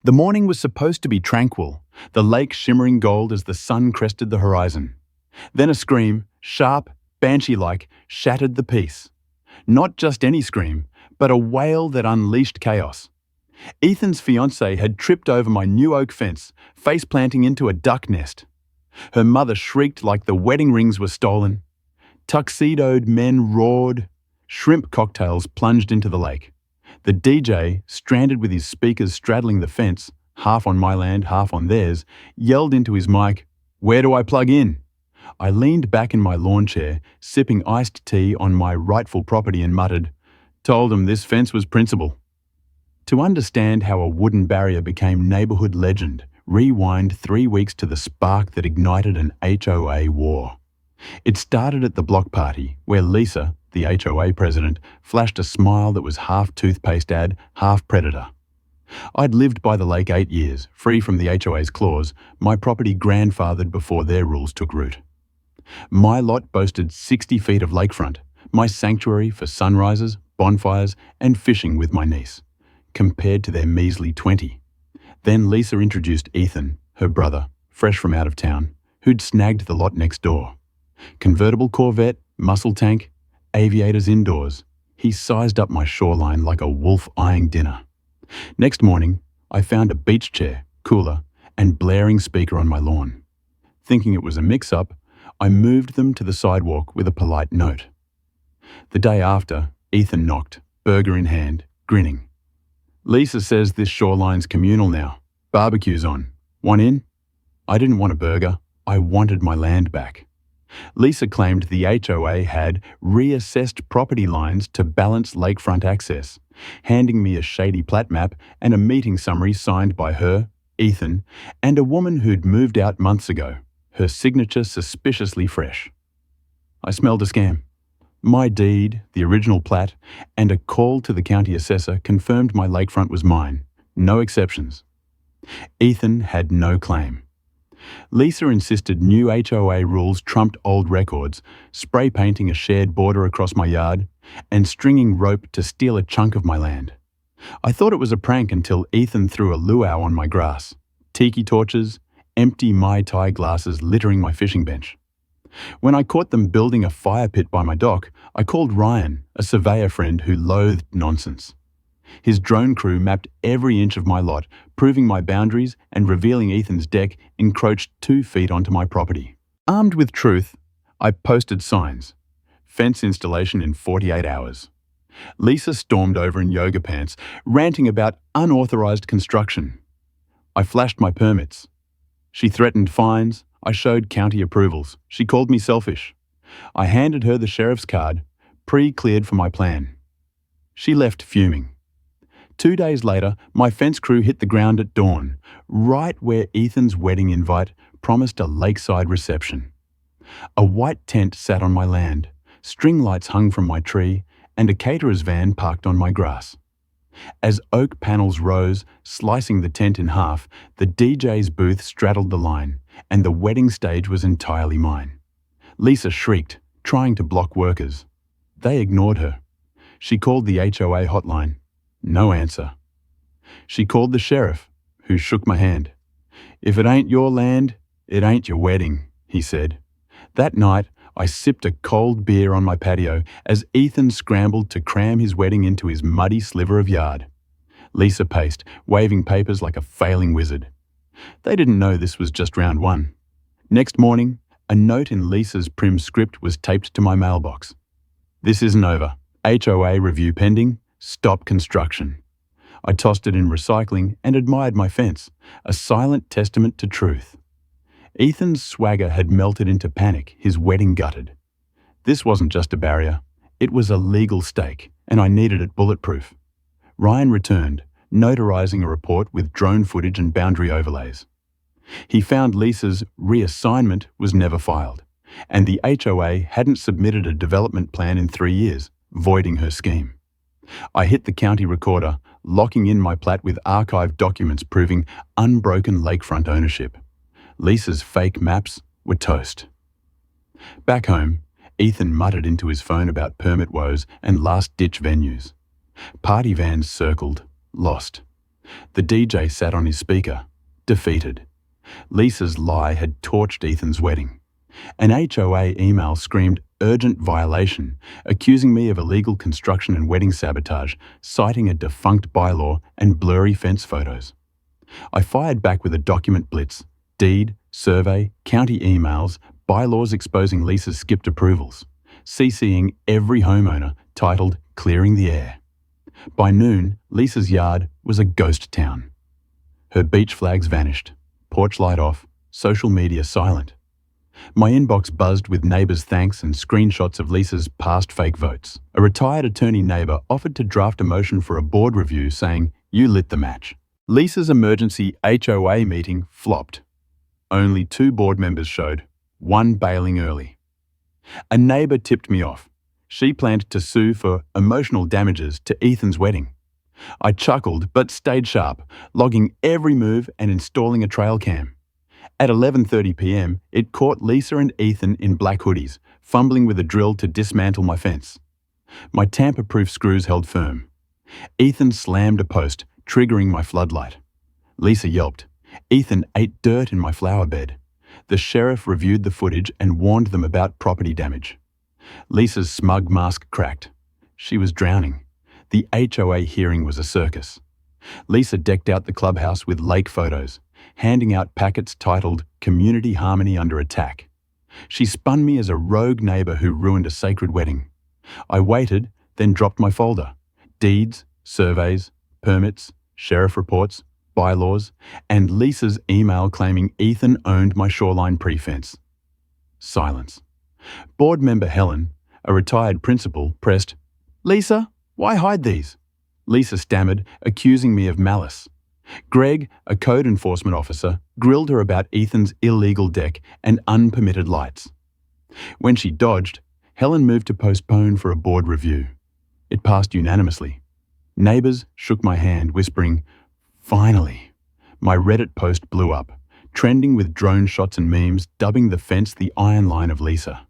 The morning was supposed to be tranquil, the lake shimmering gold as the sun crested the horizon. Then a scream, sharp, banshee-like, shattered the peace. Not just any scream, but a wail that unleashed chaos. Ethan's fiancée had tripped over my new oak fence, face-planting into a duck nest. Her mother shrieked like the wedding rings were stolen. Tuxedoed men roared. Shrimp cocktails plunged into the lake. The DJ, stranded with his speakers straddling the fence, half on my land, half on theirs, yelled into his mic, "Where do I plug in?" I leaned back in my lawn chair, sipping iced tea on my rightful property and muttered, "Told him this fence was principal." To understand how a wooden barrier became neighborhood legend, rewind 3 weeks to the spark that ignited an HOA war. It started at the block party, where Lisa, the HOA president, flashed a smile that was half toothpaste ad, half predator. I'd lived by the lake 8 years, free from the HOA's claws, my property grandfathered before their rules took root. My lot boasted 60 feet of lakefront, my sanctuary for sunrises, bonfires, and fishing with my niece, compared to their measly 20. Then Lisa introduced Ethan, her brother, fresh from out of town, who'd snagged the lot next door. Convertible Corvette, muscle tank, aviators indoors. He sized up my shoreline like a wolf eyeing dinner. Next morning, I found a beach chair, cooler, and blaring speaker on my lawn. Thinking it was a mix-up, I moved them to the sidewalk with a polite note. The day after, Ethan knocked, burger in hand, grinning. "Lisa says this shoreline's communal now. Barbecue's on. Want in?" I didn't want a burger. I wanted my land back. Lisa claimed the HOA had reassessed property lines to balance lakefront access, handing me a shady plat map and a meeting summary signed by her, Ethan, and a woman who'd moved out months ago, her signature suspiciously fresh. I smelled a scam. My deed, the original plat, and a call to the county assessor confirmed my lakefront was mine, no exceptions. Ethan had no claim. Lisa insisted new HOA rules trumped old records, spray painting a shared border across my yard, and stringing rope to steal a chunk of my land. I thought it was a prank until Ethan threw a luau on my grass, tiki torches, empty Mai Tai glasses littering my fishing bench. When I caught them building a fire pit by my dock, I called Ryan, a surveyor friend who loathed nonsense. His drone crew mapped every inch of my lot, proving my boundaries and revealing Ethan's deck encroached 2 feet onto my property. Armed with truth, I posted signs. Fence installation in 48 hours. Lisa stormed over in yoga pants, ranting about unauthorized construction. I flashed my permits. She threatened fines. I showed county approvals. She called me selfish. I handed her the sheriff's card, pre-cleared for my plan. She left fuming. 2 days later, my fence crew hit the ground at dawn, right where Ethan's wedding invite promised a lakeside reception. A white tent sat on my land, string lights hung from my tree, and a caterer's van parked on my grass. As oak panels rose, slicing the tent in half, the DJ's booth straddled the line, and the wedding stage was entirely mine. Lisa shrieked, trying to block workers. They ignored her. She called the HOA hotline. No answer. She called the sheriff, who shook my hand. "If it ain't your land, it ain't your wedding," he said. That night, I sipped a cold beer on my patio as Ethan scrambled to cram his wedding into his muddy sliver of yard. Lisa paced, waving papers like a failing wizard. They didn't know this was just round one. Next morning, a note in Lisa's prim script was taped to my mailbox. "This isn't over. HOA review pending. Stop construction." I tossed it in recycling and admired my fence, a silent testament to truth. Ethan's swagger had melted into panic, his wedding gutted. This wasn't just a barrier. It was a legal stake, and I needed it bulletproof. Ryan returned, notarizing a report with drone footage and boundary overlays. He found Lisa's reassignment was never filed, and the HOA hadn't submitted a development plan in 3 years, voiding her scheme. I hit the county recorder, locking in my plat with archived documents proving unbroken lakefront ownership. Lisa's fake maps were toast. Back home, Ethan muttered into his phone about permit woes and last-ditch venues. Party vans circled, lost. The DJ sat on his speaker, defeated. Lisa's lie had torched Ethan's wedding. An HOA email screamed urgent violation, accusing me of illegal construction and wedding sabotage, citing a defunct bylaw and blurry fence photos. I fired back with a document blitz, deed, survey, county emails, bylaws exposing Lisa's skipped approvals, CCing every homeowner, titled Clearing the Air. By noon, Lisa's yard was a ghost town. Her beach flags vanished, porch light off, social media silent. My inbox buzzed with neighbours' thanks and screenshots of Lisa's past fake votes. A retired attorney neighbour offered to draft a motion for a board review saying, "You lit the match." Lisa's emergency HOA meeting flopped. Only 2 board members showed, one bailing early. A neighbour tipped me off. She planned to sue for emotional damages to Ethan's wedding. I chuckled but stayed sharp, logging every move and installing a trail cam. At 11:30 p.m, it caught Lisa and Ethan in black hoodies, fumbling with a drill to dismantle my fence. My tamper-proof screws held firm. Ethan slammed a post, triggering my floodlight. Lisa yelped. Ethan ate dirt in my flower bed. The sheriff reviewed the footage and warned them about property damage. Lisa's smug mask cracked. She was drowning. The HOA hearing was a circus. Lisa decked out the clubhouse with lake photos, handing out packets titled Community Harmony Under Attack. She spun me as a rogue neighbour who ruined a sacred wedding. I waited, then dropped my folder. Deeds, surveys, permits, sheriff reports, bylaws, and Lisa's email claiming Ethan owned my shoreline pre-fence. Silence. Board member Helen, a retired principal, pressed, "Lisa, why hide these?" Lisa stammered, accusing me of malice. Greg, a code enforcement officer, grilled her about Ethan's illegal deck and unpermitted lights. When she dodged, Helen moved to postpone for a board review. It passed unanimously. Neighbours shook my hand, whispering, "Finally." My Reddit post blew up, trending with drone shots and memes, dubbing the fence the iron line of Lisa.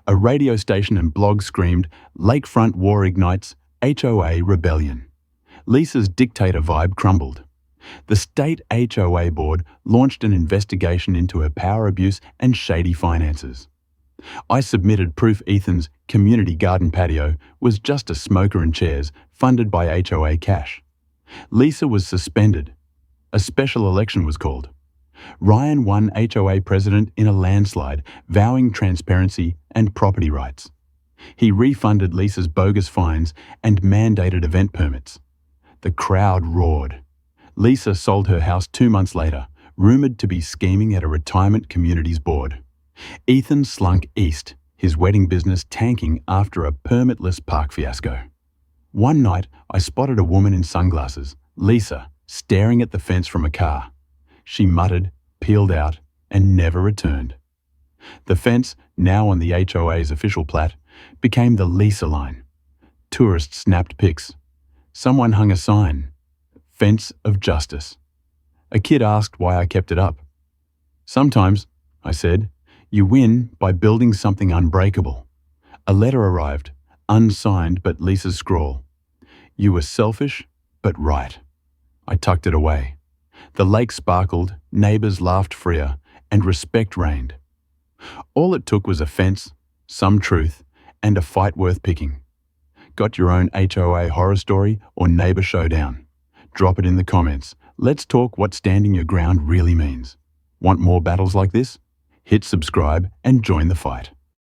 A radio station and blog screamed, "Lakefront war ignites, HOA rebellion." Lisa's dictator vibe crumbled. The state HOA board launched an investigation into her power abuse and shady finances. I submitted proof Ethan's community garden patio was just a smoker and chairs funded by HOA cash. Lisa was suspended. A special election was called. Ryan won HOA president in a landslide, vowing transparency and property rights. He refunded Lisa's bogus fines and mandated event permits. The crowd roared. Lisa sold her house 2 months later, rumoured to be scheming at a retirement communities board. Ethan slunk east, his wedding business tanking after a permitless park fiasco. One night, I spotted a woman in sunglasses, Lisa, staring at the fence from a car. She muttered, peeled out, and never returned. The fence, now on the HOA's official plat, became the Lisa line. Tourists snapped pics. Someone hung a sign, "Fence of Justice." A kid asked why I kept it up. "Sometimes," I said, "you win by building something unbreakable." A letter arrived, unsigned but Lisa's scrawl. "You were selfish, but right." I tucked it away. The lake sparkled, neighbours laughed freer, and respect reigned. All it took was a fence, some truth, and a fight worth picking. Got your own HOA horror story or neighbour showdown? Drop it in the comments. Let's talk what standing your ground really means. Want more battles like this? Hit subscribe and join the fight.